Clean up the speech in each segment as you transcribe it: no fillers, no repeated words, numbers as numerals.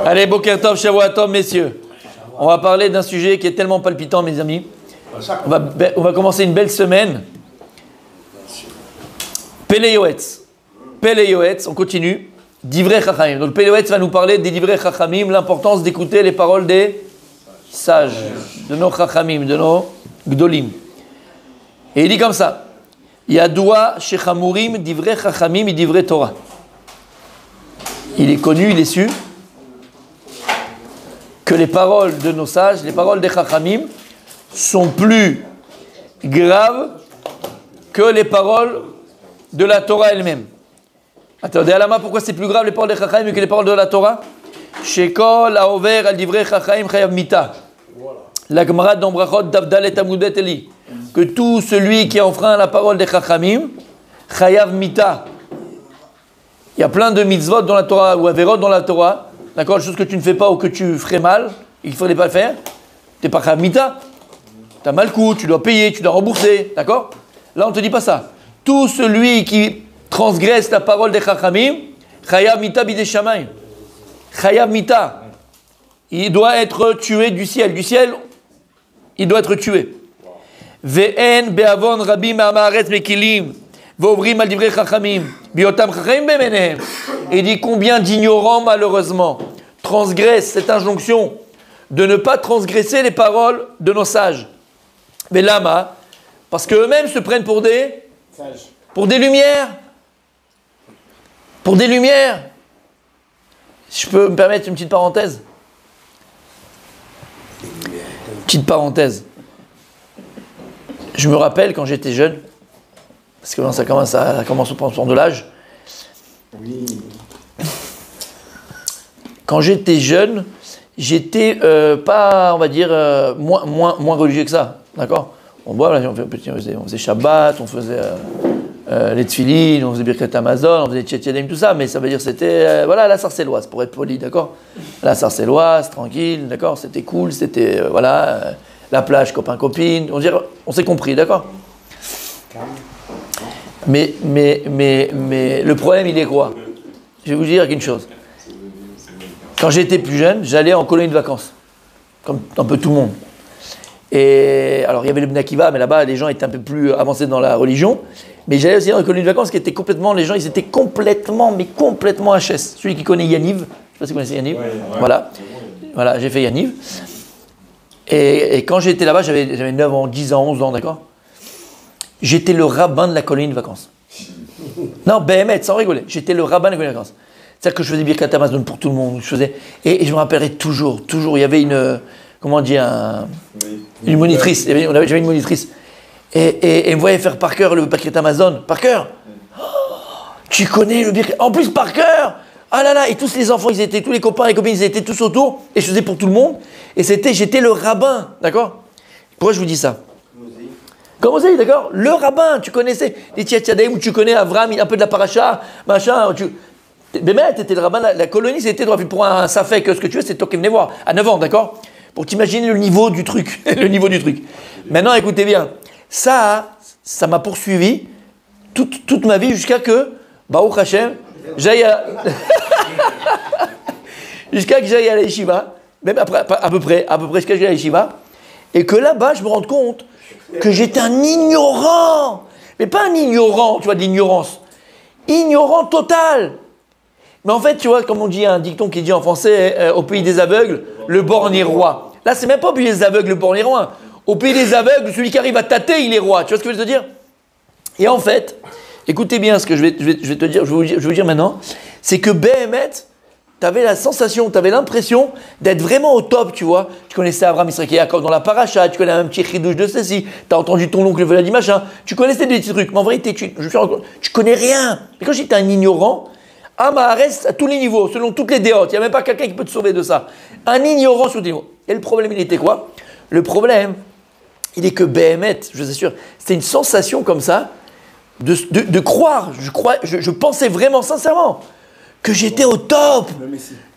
Allez, Boker Tov, Shavua Tov, messieurs. On va parler d'un sujet qui est tellement palpitant, mes amis. On va commencer une belle semaine. Pele Yoetz. Pele Yoetz, on continue. Divrei Chachamim. Donc, Pele Yoetz va nous parler des Divrei Chachamim, l'importance d'écouter les paroles des sages, de nos Chachamim, de nos Gdolim. Et il dit comme ça: Yadoua Shechamurim, Divrei Chachamim et Divrei Torah. Il est connu, il est su que les paroles de nos sages, les paroles des Chachamim, sont plus graves que les paroles de la Torah elle-même. Attendez, Alama, pourquoi c'est plus grave les paroles des Chachamim que les paroles de la Torah? Shekol haover al divrei Chachamim chayav mita. La Gemara dans Brachot Davdalet Amudet Eli. Que tout celui qui enfreint la parole des Chachamim, chayav mita. Il y a plein de mitzvot dans la Torah, ou averot dans la Torah, d'accord, des choses que tu ne fais pas ou que tu ferais mal, il ne faudrait pas le faire. Tu n'es pas chayav mita. Tu as mal coup, tu dois payer, tu dois rembourser, d'accord? Là, on ne te dit pas ça. Tout celui qui transgresse la parole des Chachamim, chayav mita bidei shamayim. Chayav mita. Il doit être tué du ciel. Du ciel, il doit être tué. Ve'en be'avon rabim ma'amaretz mekilim. Ve'ovrim al divrei Chachamim. Biotam Chachamim be'menehem. Et il dit combien d'ignorants, malheureusement, transgressent cette injonction de ne pas transgresser les paroles de nos sages. Mais lama, parce qu'eux-mêmes se prennent pour des sages. Pour des lumières. Pour des lumières. Si je peux me permettre une petite parenthèse. Petite parenthèse. Je me rappelle quand j'étais jeune, parce que ça commence au prendre de l'âge. Oui. Quand j'étais jeune, j'étais pas, on va dire, moins religieux que ça, d'accord? On faisait Shabbat, on faisait les Tfilin, on faisait Birkat Hamazon, on faisait Tchet Yadayim, tout ça, mais ça veut dire c'était, voilà, la sarcelloise, pour être poli, d'accord? La sarcelloise, tranquille, d'accord? C'était cool, c'était, la plage, copain-copine, on s'est compris, d'accord? Mais le problème, il est quoi? Je vais vous dire une chose. Quand j'étais plus jeune, j'allais en colonie de vacances, comme un peu tout le monde. Et alors, il y avait le Bnei Akiva, mais là-bas, les gens étaient un peu plus avancés dans la religion. Mais j'allais aussi dans une colonie de vacances qui était complètement, les gens, ils étaient complètement HS. Celui qui connaît Yaniv, je ne sais pas si vous connaissez Yaniv. Ouais. Voilà, j'ai fait Yaniv. Et quand j'étais là-bas, j'avais 9 ans, 10 ans, 11 ans, d'accord? J'étais le rabbin de la colonie de vacances. Non, Béhémet, sans rigoler. J'étais le rabbin de la colonie de vacances. C'est-à-dire que je faisais Birkat Hamazon pour tout le monde. Et je me rappellerai toujours, il y avait une monitrice. J'avais une monitrice. Et elle me voyait faire par cœur le Birkat Hamazon. Par cœur. Oh, tu connais le Birkat. En plus, par cœur. Ah là là. Et tous les enfants, tous les copains et les copines, ils étaient tous autour. Et je faisais pour tout le monde. Et j'étais le rabbin. D'accord? Pourquoi je vous dis ça? Comme vous savez, d'accord? Le rabbin, tu connaissais les Tchet Yadayim, où tu connais Avram, un peu de la paracha, machin. Bémet, t'étais le rabbin, la colonie, c'était droit. Puis pour un safek, ce que tu veux, c'est toi qui venais voir. À 9 ans, d'accord? Pour t'imaginer le niveau du truc. Le niveau du truc. Maintenant, écoutez bien. Ça m'a poursuivi toute ma vie jusqu'à que, Baruch Hashem, j'aille à... jusqu'à que j'aille à la yeshiva, même après, à peu près jusqu'à que j'aille à la yeshiva, et que là-bas, je me rende compte que j'étais un ignorant. Mais pas un ignorant, tu vois, de l'ignorance. Ignorant total. Mais en fait, tu vois, comme on dit, un dicton qui dit en français, au pays des aveugles, le borgne est roi. Là, c'est même pas au pays des aveugles, le borgne est roi. Au pays des aveugles, celui qui arrive à tâter, il est roi. Tu vois ce que je veux te dire? Et en fait, écoutez bien ce que je vais te dire, je vais vous dire maintenant, c'est que Béhémet, tu avais la sensation, tu avais l'impression d'être vraiment au top, tu vois. Tu connaissais Abraham, Israël et Jacob dans la paracha, tu connais un petit chidouche de ceci, tu as entendu ton oncle Vladi machin, tu connaissais des petits trucs, mais en vérité, tu connais rien. Et quand j'étais un ignorant, reste à tous les niveaux, selon toutes les déotes, il n'y a même pas quelqu'un qui peut te sauver de ça. Un ignorant sur tous les niveaux. Et le problème, il était quoi? Le problème, il est que Béhémet, je vous assure, c'était une sensation comme ça, de croire, je pensais vraiment sincèrement que j'étais au top,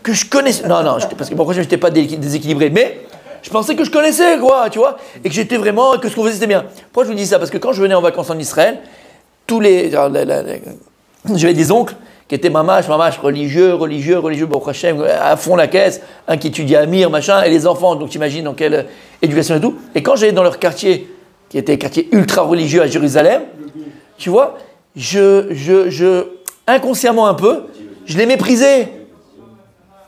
que je connaissais. Non, parce que pourquoi je n'étais pas déséquilibré, mais je pensais que je connaissais, quoi, tu vois, et que j'étais vraiment, que ce qu'on faisait c'était bien. Pourquoi je vous dis ça? Parce que quand je venais en vacances en Israël, j'avais des oncles qui étaient mamash, religieux, Baruch Hashem, à fond la caisse, un qui étudiait à Mir, machin, et les enfants, donc t'imagines dans quelle éducation et tout. Et quand j'allais dans leur quartier, qui était un quartier ultra religieux à Jérusalem, tu vois, inconsciemment un peu, je les méprisais.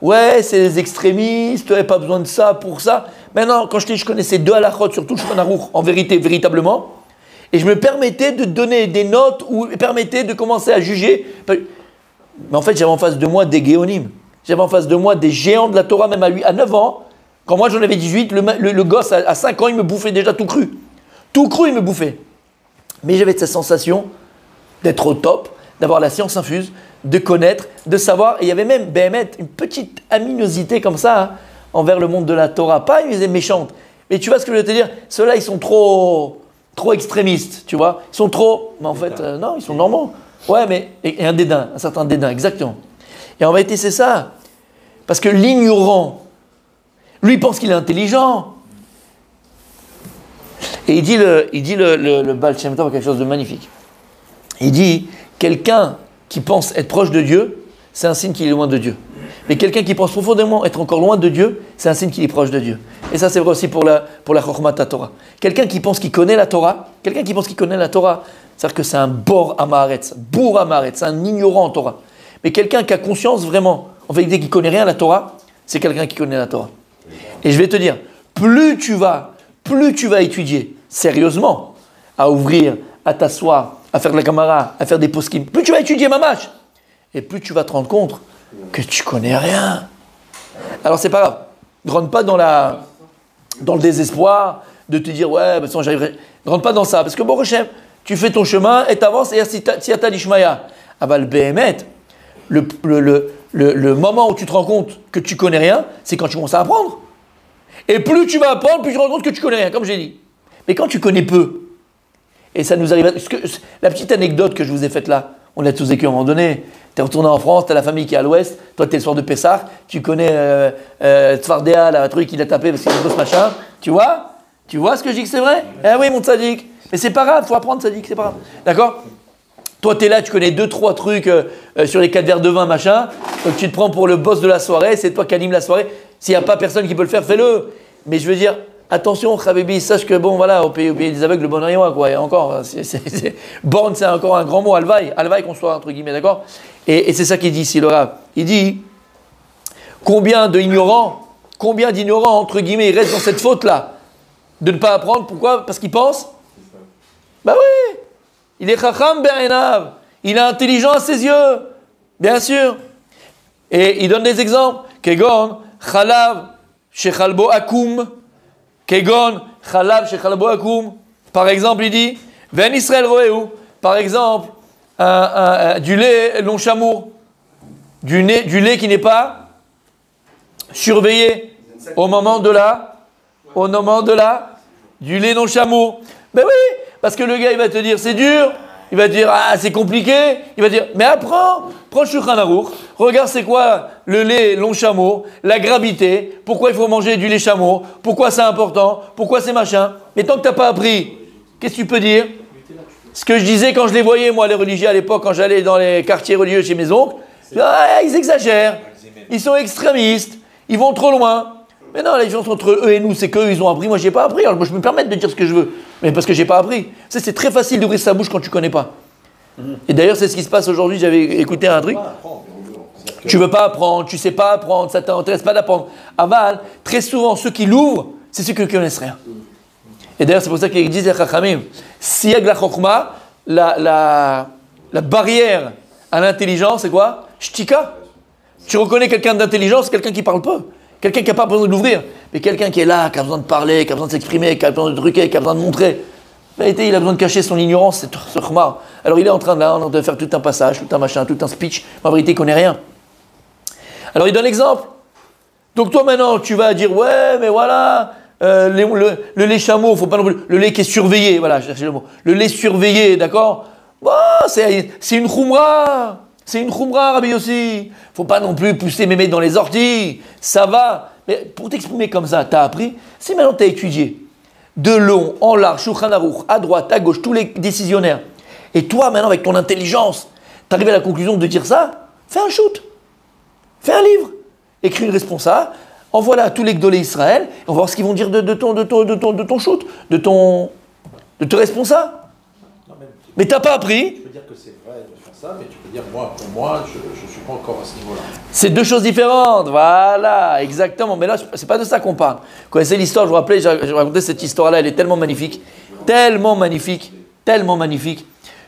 Ouais, c'est des extrémistes, tu n'avais pas besoin de ça pour ça. Maintenant, quand je connaissais deux halakhot, surtout Shulchan Aruch, en vérité, véritablement, et je me permettais de donner des notes ou permettais de commencer à juger. Mais en fait, j'avais en face de moi des géonim. J'avais en face de moi des géants de la Torah, même à 9 ans. Quand moi j'en avais 18, le gosse à 5 ans, il me bouffait déjà tout cru. Tout cru, il me bouffait. Mais j'avais cette sensation d'être au top, d'avoir la science infuse, de connaître, de savoir. Et il y avait même, une petite aminosité comme ça hein, envers le monde de la Torah. Pas une méchante. Mais tu vois ce que je veux te dire? Ceux-là, ils sont trop extrémistes, tu vois. Ils sont trop... Mais en fait, non, ils sont normaux. Ouais, mais... Et un dédain, un certain dédain, exactement. Et en réalité, c'est ça. Parce que l'ignorant, lui, il pense qu'il est intelligent. Et il dit le Baal Shem Tov quelque chose de magnifique. Il dit, quelqu'un qui pense être proche de Dieu, c'est un signe qu'il est loin de Dieu. Mais quelqu'un qui pense profondément être encore loin de Dieu, c'est un signe qu'il est proche de Dieu. Et ça, c'est vrai aussi pour la Chokhmat Torah. Quelqu'un qui pense qu'il connaît la Torah, c'est-à-dire que c'est un bor amaretz, bourg amaretz, c'est un ignorant en Torah. Mais quelqu'un qui a conscience vraiment, en fait, dès qu'il ne connaît rien à la Torah, c'est quelqu'un qui connaît la Torah. Et je vais te dire, plus tu vas étudier sérieusement, à ouvrir, à t'asseoir, à faire de la camara, à faire des poskim, plus tu vas étudier mamash, et plus tu vas te rendre compte que tu connais rien. Alors c'est pas grave, ne rentre pas dans le désespoir de te dire ouais, de toute façon j'arriverai. Ne rentre pas dans ça, parce que bon, tu fais ton chemin et t'avances et si t'as l'ishmaya. Ah bah le béhémet, le moment où tu te rends compte que tu connais rien, c'est quand tu commences à apprendre. Et plus tu vas apprendre, plus tu te rends compte que tu connais rien, comme j'ai dit. Mais quand tu connais peu, et ça nous arrive... La petite anecdote que je vous ai faite là, on l'a tous vécu à un moment donné. Tu es retourné en France, tu as la famille qui est à l'ouest, toi tu es le soir de Pessah, tu connais Tzfardéa, la truc qu'il a tapé parce qu'il a grosse machin. Tu vois ce que je dis que c'est vrai? Eh oui, mon tzaddik. Mais c'est pas grave, il faut apprendre tzaddik, c'est pas grave. D'accord? Toi tu es là, tu connais 2-3 trucs sur les 4 verres de vin, machin. Donc tu te prends pour le boss de la soirée, c'est toi qui anime la soirée. S'il n'y a pas personne qui peut le faire, fais-le. Mais je veux dire, attention, Khabibi, sache que bon, voilà, au pays des aveugles, le bon rien, quoi. Et encore, borne, c'est encore un grand mot, alvaï qu'on soit, entre guillemets, d'accord? Et c'est ça qu'il dit ici, le Rav. Il dit, combien d'ignorants, entre guillemets, ils restent dans cette faute-là, de ne pas apprendre. Pourquoi? Parce qu'ils pensent. Bah oui, il est chacham be'enav, il est intelligent à ses yeux, bien sûr. Et il donne des exemples. Kegon, chalav, shechalbo akum. Kegon, chalav, shechalbo akum. Par exemple, il dit, ven Israël roéou. Par exemple, du lait non chamour. Du lait qui n'est pas surveillé au moment de du lait non chamour. Ben oui, parce que le gars, il va te dire, c'est dur. Il va te dire, ah, c'est compliqué. Il va dire, mais apprends le Shulchan Aruch. Regarde, c'est quoi le lait long chameau, la gravité, pourquoi il faut manger du lait chameau, pourquoi c'est important, pourquoi c'est machin. Mais tant que tu n'as pas appris, qu'est-ce que tu peux dire? Ce que je disais quand je les voyais, moi, les religieux à l'époque, quand j'allais dans les quartiers religieux chez mes oncles, ils exagèrent, ils sont extrémistes, ils vont trop loin. Mais non, la différence entre eux et nous, c'est qu'eux, ils ont appris, moi, j'ai pas appris. Alors, moi, je me permets de dire ce que je veux, mais parce que j'ai pas appris. C'est très facile d'ouvrir sa bouche quand tu connais pas. Et d'ailleurs, c'est ce qui se passe aujourd'hui. J'avais écouté un truc. Tu veux pas apprendre, tu sais pas apprendre, ça t'intéresse pas d'apprendre. Aval, très souvent, ceux qui l'ouvrent, c'est ceux qui ne connaissent rien. Et d'ailleurs, c'est pour ça qu'ils disent les Chachamim, siyag la chokhma, la barrière à l'intelligence, c'est quoi? Shtika. Tu reconnais quelqu'un d'intelligent, c'est quelqu'un qui parle peu. Quelqu'un qui n'a pas besoin de l'ouvrir, mais quelqu'un qui est là, qui a besoin de parler, qui a besoin de s'exprimer, qui a besoin de truquer, qui a besoin de montrer. En réalité, il a besoin de cacher son ignorance, c'est ce khmar. Alors il est en train de faire tout un passage, tout un machin, tout un speech, mais en vérité, il ne connaît rien. Alors il donne l'exemple. Donc toi maintenant, tu vas dire, ouais, mais voilà, le lait chameau, faut pas non plus, le lait qui est surveillé, voilà, je cherchais le mot. Le lait surveillé, d'accord? Bon, c'est une khumra. C'est une khumra, Rabbi Yossi. Faut pas non plus pousser mémé dans les orties. Ça va. Mais pour t'exprimer comme ça, tu as appris. Si maintenant tu as étudié de long, en large, Shulchan Aruch, à droite, à gauche, tous les décisionnaires, et toi maintenant avec ton intelligence, tu arrives à la conclusion de dire ça, fais un shoot, fais un livre, écris une responsa, envoie-la à tous les gdolés Israël, et on va voir ce qu'ils vont dire de ton shoot, de ton responsa. Mais t'as pas appris. Tu peux dire que c'est vrai de faire ça, mais tu peux dire, moi, pour moi, je ne suis pas encore à ce niveau-là. C'est deux choses différentes, voilà, exactement. Mais là, c'est pas de ça qu'on parle. Vous connaissez l'histoire, je vous rappelais, j'ai raconté cette histoire-là, elle est tellement magnifique, tellement magnifique, tellement magnifique.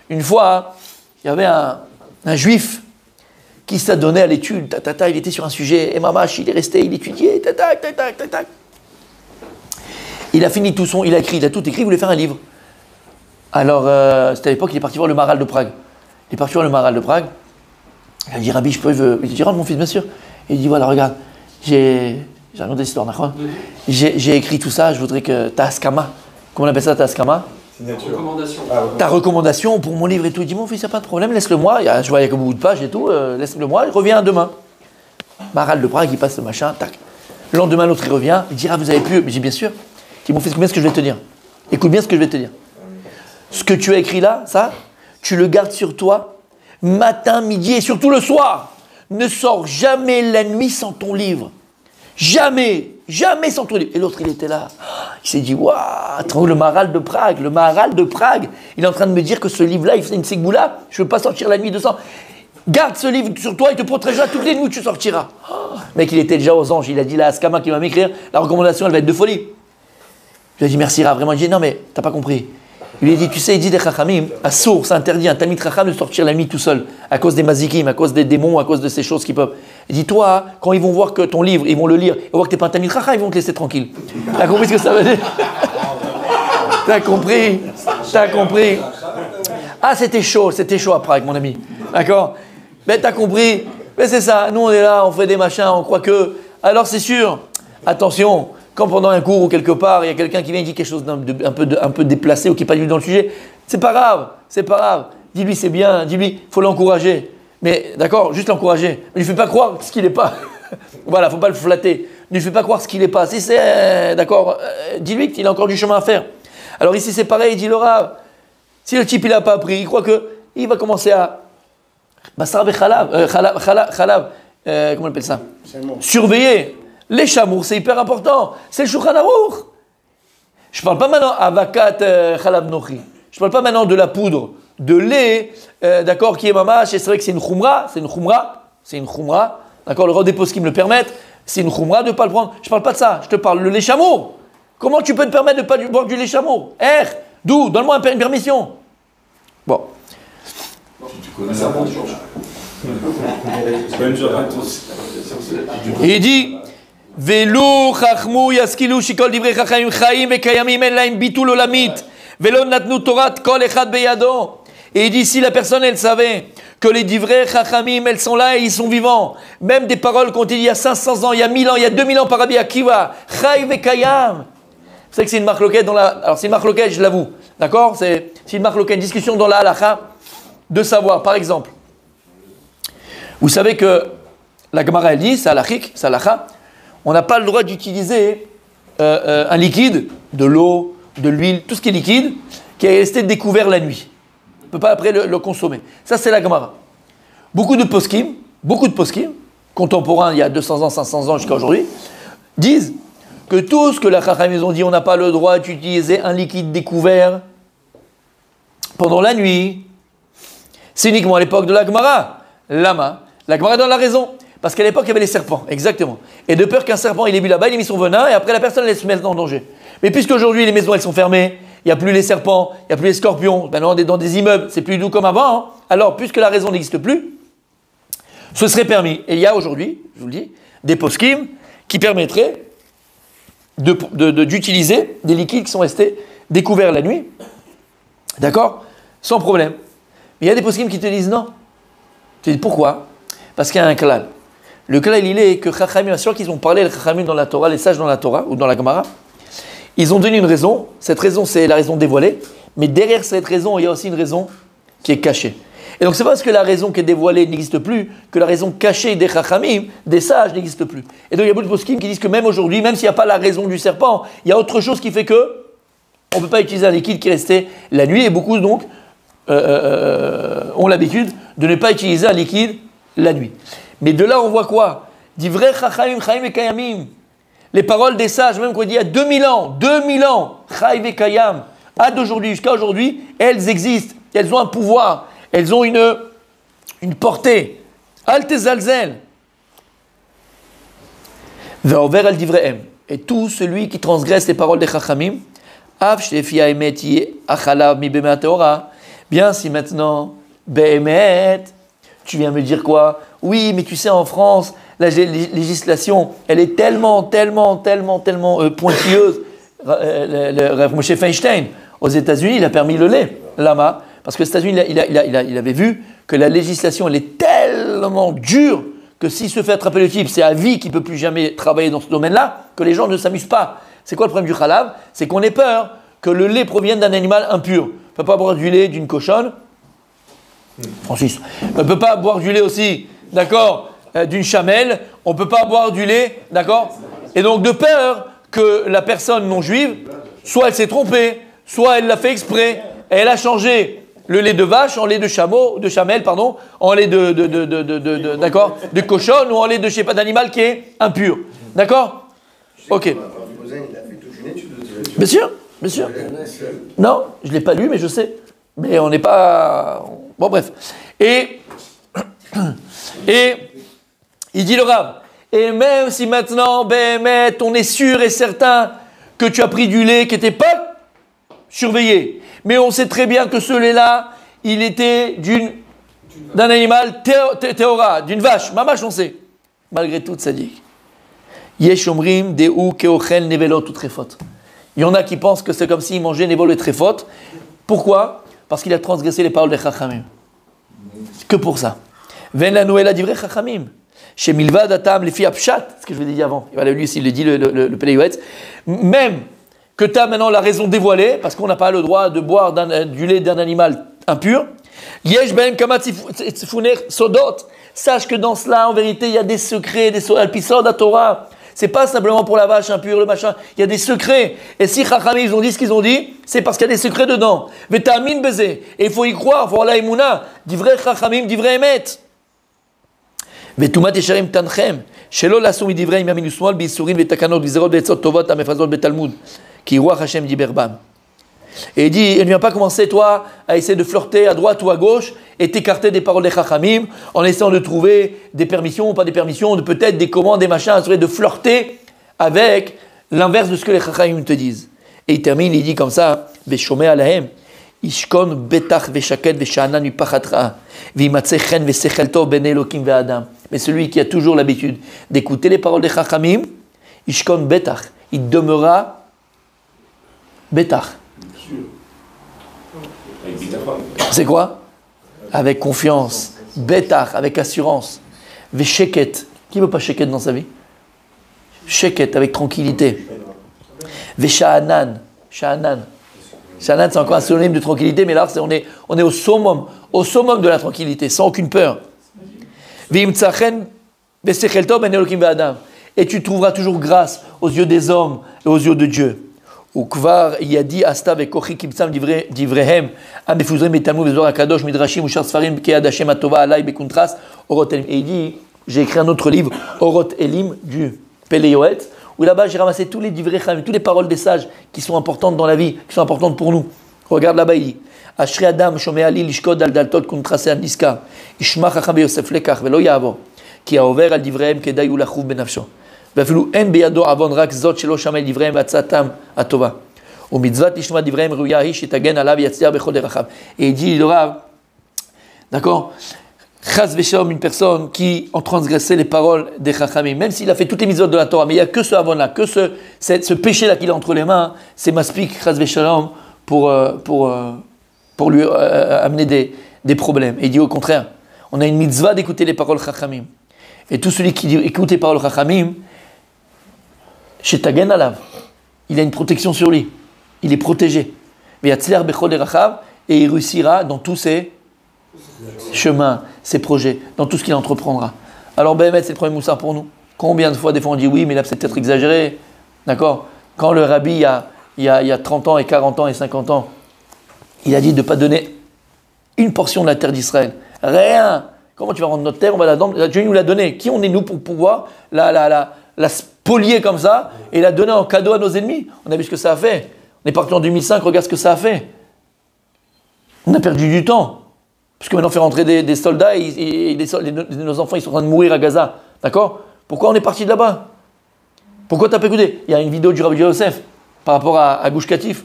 Une fois, il y avait un juif qui s'adonnait à l'étude, il était sur un sujet, et mamash, il est resté, il étudiait, Il a fini tout il a tout écrit, il voulait faire un livre. Alors, c'était à l'époque, il est parti voir le Maharal de Prague. Il est parti voir le Maharal de Prague. Il a dit, Rabbi, il dit, rentre mon fils, bien sûr. Et il dit, voilà, regarde, j'ai raconté l'histoire, d'accord ? J'ai écrit tout ça, je voudrais que ta askama, comment on appelle ça, ta askama ? Recommandation. Ta recommandation pour mon livre et tout. Il dit, mon fils, il n'y a pas de problème, laisse-le-moi. Je vois, il y a comme beaucoup de pages et tout, laisse-le-moi, il revient demain. Maharal de Prague, il passe le machin, tac. Le lendemain, l'autre, il revient, il dit, ah, vous avez pu. Je dis, bien sûr. Il dit, mon fils, combien est-ce que je vais te dire ? Écoute bien ce que je vais te dire. Ce que tu as écrit là, ça, tu le gardes sur toi, matin, midi et surtout le soir. Ne sors jamais la nuit sans ton livre. Jamais, jamais sans ton livre. Et l'autre, il était là. Il s'est dit, waouh, le Maharal de Prague, il est en train de me dire que ce livre-là, il fait une segboula, je ne veux pas sortir la nuit de sang. Garde ce livre sur toi, il te protégera toutes les nuits où tu sortiras. Mec, il était déjà aux anges, il a dit là à Askama qui va m'écrire, la recommandation, elle va être de folie. Je lui ai dit, merci Rav, vraiment. Il dit, non, mais t'as pas compris. Il lui a dit, tu sais, il dit des Chachamim, à sourd, c'est interdit un Talmid Chacham de sortir la nuit tout seul, à cause des mazikim, à cause des démons, à cause de ces choses qui peuvent. Il dit, toi, quand ils vont voir que ton livre, ils vont le lire, ils vont voir que t'es pas un Talmid Chacham, ils vont te laisser tranquille. T'as compris ce que ça veut dire? T'as compris? T'as compris? Ah, c'était chaud à Prague, mon ami. D'accord? Mais t'as compris? Mais c'est ça, nous on est là, on fait des machins, on croit que. Alors c'est sûr, attention. Quand pendant un cours ou quelque part, il y a quelqu'un qui vient et dit quelque chose d'un peu déplacé ou qui n'est pas du tout dans le sujet, c'est pas grave. Dis-lui c'est bien, dis-lui, il faut l'encourager. Mais d'accord, juste l'encourager. Mais ne lui fais pas croire ce qu'il n'est pas. Voilà, il ne faut pas le flatter. Ne lui fais pas croire ce qu'il n'est pas. Si c'est, d'accord, dis-lui qu'il a encore du chemin à faire. Alors ici c'est pareil, dit le Rav. Si le type il n'a pas appris, il croit qu'il va commencer à... Basar bechalav, comment on appelle ça? Surveiller. Les chamours, c'est hyper important. C'est le Shulchan Aruch. Je ne parle pas maintenant avakat chalab nochi. Je ne parle pas maintenant de la poudre de lait, d'accord, qui est mamash. Et c'est vrai que c'est une khumra. D'accord, le roi des poskim le permettent. C'est une khumra de ne pas le prendre. Je ne parle pas de ça. Je te parle de lait chamour. Comment tu peux te permettre de ne pas boire du lait chamour? D'où? Donne-moi une permission. Bon. Et il dit... Velu chachmu yaskilu shikol divrei chachamim chaim vekayamim en laim bitul olamit velo natnu torat kol echad beyado. Et il dit si la personne elle savait que les divrei chachamim elles sont là et ils sont vivants, même des paroles qu'on dit il y a 500 ans, il y a 1000 ans, il y a 2000 ans par Rabbi Akiva, chaim vekayam. Vous savez que c'est une marloquette dans la... Alors c'est une marloquette, je l'avoue, d'accord, c'est une marloquette, une discussion dans la halakha de savoir, par exemple, vous savez que la Gemara elle dit, c'est halachique, c'est halakha, on n'a pas le droit d'utiliser un liquide, de l'eau, de l'huile, tout ce qui est liquide, qui est resté découvert la nuit. On ne peut pas après le consommer. Ça, c'est la Gemara. Beaucoup de poskim, contemporains, il y a 200 ans, 500 ans jusqu'à aujourd'hui, disent que tout ce que la Chachamim ont dit, on n'a pas le droit d'utiliser un liquide découvert pendant la nuit. C'est uniquement à l'époque de la Gemara. Lama, la Gemara donne la raison. Parce qu'à l'époque, il y avait les serpents, exactement. Et de peur qu'un serpent, il ait bu là-bas, il ait mis son venin, et après la personne, elle se met en danger. Mais puisqu'aujourd'hui, les maisons, elles sont fermées, il n'y a plus les serpents, il n'y a plus les scorpions, maintenant on est dans des immeubles, c'est plus doux comme avant, hein. Alors, puisque la raison n'existe plus, ce serait permis. Et il y a aujourd'hui, je vous le dis, des poskim qui permettraient d'utiliser des liquides qui sont restés découverts la nuit, d'accord, sans problème. Mais il y a des poskim qui te disent non. Tu dis pourquoi? Parce qu'il y a un klal. Le klal, il est que Chachamim, bien sûr qu'ils ont parlé, les Chachamim dans la Torah, les sages dans la Torah ou dans la Gemara, ils ont donné une raison. Cette raison, c'est la raison dévoilée. Mais derrière cette raison, il y a aussi une raison qui est cachée. Et donc, c'est pas parce que la raison qui est dévoilée n'existe plus que la raison cachée des Chachamim, des sages, n'existe plus. Et donc, il y a beaucoup de poskim qui disent que même aujourd'hui, même s'il n'y a pas la raison du serpent, il y a autre chose qui fait que on ne peut pas utiliser un liquide qui est resté la nuit. Et beaucoup, donc, ont l'habitude de ne pas utiliser un liquide la nuit. Mais de là, on voit quoi? Divrei chachamim, chaim et kayamim. Les paroles des sages, même qu'on dit il y a 2000 ans, chaim et kayam, à d'aujourd'hui, jusqu'à aujourd'hui, elles existent. Elles ont un pouvoir. Elles ont une portée. Al tezalzel. Ve'over al divrehem. Et tout celui qui transgresse les paroles des chachamim, av shefi ha'emet yeh achalav mi bema teora. Bien, si maintenant, be'emet, tu viens me dire quoi? Oui, mais tu sais, en France, la législation, elle est tellement pointilleuse. Le Rav Moshe Feinstein, aux États-Unis, il a permis le lait. Lama, parce que aux États-Unis, il avait vu que la législation, elle est tellement dure que s'il se fait attraper le type, c'est à vie qu'il ne peut plus jamais travailler dans ce domaine-là, que les gens ne s'amusent pas. C'est quoi le problème du halab? C'est qu'on ait peur que le lait provienne d'un animal impur. On ne peut pas boire du lait d'une cochonne. Francis. On ne peut pas boire du lait aussi, d'accord, d'une chamelle. On ne peut pas boire du lait, d'accord. Et donc, de peur que la personne non juive, soit elle s'est trompée, soit elle l'a fait exprès, et elle a changé le lait de vache en lait de chameau, de chamelle, pardon, en lait d'accord, de cochonne ou en lait de, je sais pas, d'animal qui est impur. D'accord? Ok. Bien sûr, bien sûr. Non, je ne l'ai pas lu, mais je sais. Mais on n'est pas... Bon, bref. Et il dit le Rav, et même si maintenant, Béhémet, on est sûr et certain que tu as pris du lait qui n'était pas surveillé, mais on sait très bien que ce lait-là, il était d'un animal théora, d'une vache. Mamash, on sait. Malgré tout, ça dit. Yesh omrim deu keochel nevelot ou trefot. Il y en a qui pensent que c'est comme s'il mangeait nevelo et trefot. Pourquoi? Parce qu'il a transgressé les paroles des chachamim. Que pour ça. Ven la noël a divrei chachamim. Chez milvad atam les filles apshat, ce que je vous ai dit avant. Voilà, lui aussi, il le dit, le Péléouetz. Même que tu as maintenant la raison dévoilée, parce qu'on n'a pas le droit de boire du lait d'un animal impur. Yesh ben kamat tsifuner sodot. Sache que dans cela, en vérité, il y a des secrets, des alpisod à Torah. C'est pas simplement pour la vache impure, le machin. Il y a des secrets. Et si Chachamim, ils ont dit ce qu'ils ont dit, c'est parce qu'il y a des secrets dedans. Vetamin bezé. Et il faut y croire, faut avoir la émouna. Divrei Chachamim, divrei emet. Vetumat yesharim tanchem. Shelo lasum divrei yamin usmol bisurin vetakanot vizerot vetzot tovot amefrazot betalmud. Ki ruach Hashem diber bam. Et il dit, ne viens pas commencer, toi, à essayer de flirter à droite ou à gauche et t'écarter des paroles des Chachamim en essayant de trouver des permissions ou pas des permissions, de peut-être des commandes, des machins, de flirter avec l'inverse de ce que les Chachamim te disent. Et il termine, il dit comme ça, Veshomé alahem, Ishkon betach veshaket vesha'anan mipachatra, vimatse chen vesechel tov ben Elokim ve'adam. Mais celui qui a toujours l'habitude d'écouter les paroles des Chachamim, Ishkon betach, il demeurera betach. C'est quoi? Avec confiance, betach, avec assurance. Vesheket, qui veut pas sheket dans sa vie? Sheket, avec tranquillité. Vesha'anan, sha'anan. Sha'anan, c'est encore un synonyme de tranquillité, mais là, on est au summum de la tranquillité, sans aucune peur. V'imtsachen besechel tov ben Elokim ve'adam. Et tu trouveras toujours grâce aux yeux des hommes et aux yeux de Dieu. וכבר ידי עשתה וכוחי קמצם דבריהם המפוזרים בתלמוד וזוהר הקדוש מדרשים ושאר ספרים כיד השם הטובה עליי בקונטרסט אורות אלים. Et il dit, j'ai écrit un autre livre, Orot Elim du Péléouetz, où là-bas j'ai ramassé tous les divrei chachamim, toutes les paroles des sages qui sont importantes dans la vie, qui sont importantes pour nous. Regarde là-bas, il dit, Ashri Adam shomea li lishkod al daltot kuntrase al niska, ishma chacham beyosef lekach velo ya'avor, ki ha'over al divreihem kedai ulachuv benafsho. ואפילו אין בידו עוון רק זאת שלא שמע דבריהם והצעתם הטובה. ומצוות לשמוע דבריהם ראויה היא שתגן עליו ויצליח בכל דרכיו. Et il dit le Rav, d'accord, chas v'shalom, une personne qui a transgressé les paroles des Chachamim, même s'il a fait toutes les mitzvot de la Torah, mais il n'y a que ce avon-là, que ce péché-là qu'il a entre les mains, c'est maspik, chas v'shalom, pour lui amener des problèmes. Et il dit au contraire, on a une mitzvah d'écouter les paroles Chachamim. Et tout celui qui écoute les paroles Chachamim, chez Tagen Alav, il a une protection sur lui. Il est protégé. Et il réussira dans tous ses chemins, ses projets, dans tout ce qu'il entreprendra. Alors, Béhémet, c'est le premier moussard pour nous. Combien de fois, des fois, on dit oui, mais là, c'est peut-être exagéré. D'accord? Quand le rabbi, il y a 30 ans et 40 ans et 50 ans, il a dit de ne pas donner une portion de la terre d'Israël. Rien. Comment tu vas rendre notre terre? On va la donner. Dieu nous l'a donnée. Qui on est nous pour pouvoir la spolier comme ça et la donner en cadeau à nos ennemis? On a vu ce que ça a fait. On est parti en 2005, regarde ce que ça a fait. On a perdu du temps. Parce que maintenant, on fait rentrer des soldats et nos enfants ils sont en train de mourir à Gaza. D'accord? Pourquoi on est parti de là-bas? Pourquoi tu n'as pas écouté? Il y a une vidéo du Rabbi Yosef par rapport à Gush Katif,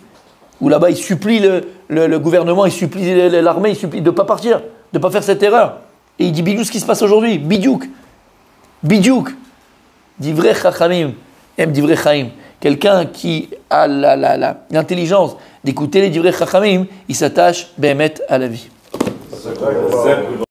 où là-bas, il supplie le gouvernement, il supplie l'armée, il supplie de ne pas partir, de ne pas faire cette erreur. Et il dit bidou ce qui se passe aujourd'hui. Bidiouk. Bidiouk. Divrei chachamim. Divrei chaim. Quelqu'un qui a l'intelligence d'écouter les divrei chachamim, il s'attache bémet à la vie.